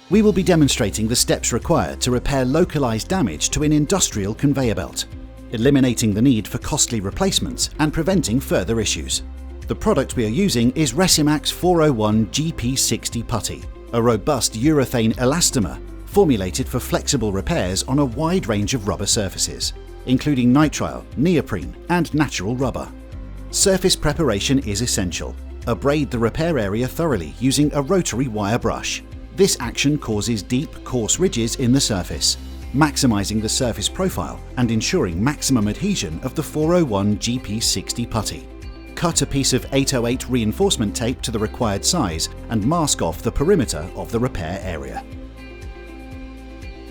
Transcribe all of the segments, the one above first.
We will be demonstrating the steps required to repair localized damage to an industrial conveyor belt, eliminating the need for costly replacements and preventing further issues. The product we are using is Resimac's 401 GP60 Putty, a robust urethane elastomer formulated for flexible repairs on a wide range of rubber surfaces, including nitrile, neoprene, and natural rubber. Surface preparation is essential. Abrade the repair area thoroughly using a rotary wire brush. This action causes deep, coarse ridges in the surface, maximizing the surface profile and ensuring maximum adhesion of the 401 GP60 Putty. Cut a piece of 808 reinforcement tape to the required size and mask off the perimeter of the repair area.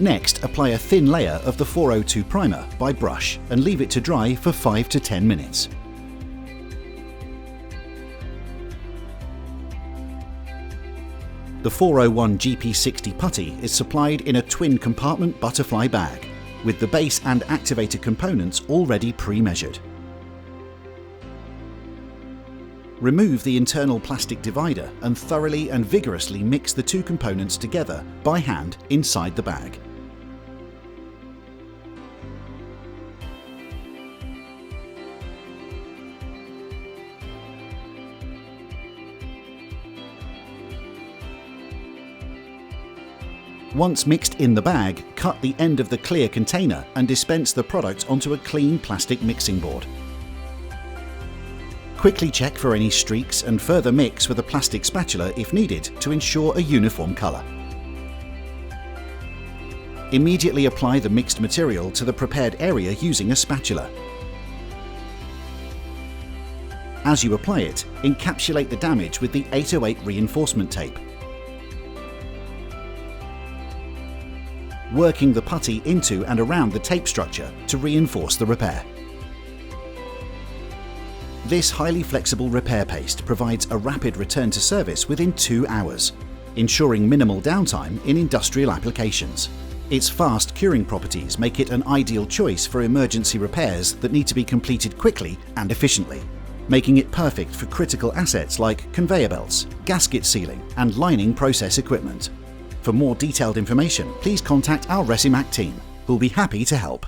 Next, apply a thin layer of the 402 primer by brush and leave it to dry for 5 to 10 minutes. The 401 GP60 Putty is supplied in a twin compartment butterfly bag, with the base and activator components already pre-measured. Remove the internal plastic divider and thoroughly and vigorously mix the two components together by hand inside the bag. Once mixed in the bag, cut the end of the clear container and dispense the product onto a clean plastic mixing board. Quickly check for any streaks and further mix with a plastic spatula if needed to ensure a uniform colour. Immediately apply the mixed material to the prepared area using a spatula. As you apply it, encapsulate the damage with the 808 reinforcement tape. Working the putty into and around the tape structure to reinforce the repair. This highly flexible repair paste provides a rapid return to service within 2 hours, ensuring minimal downtime in industrial applications. Its fast curing properties make it an ideal choice for emergency repairs that need to be completed quickly and efficiently, making it perfect for critical assets like conveyor belts, gasket sealing, and lining process equipment. For more detailed information, please contact our Resimac team, who'll be happy to help.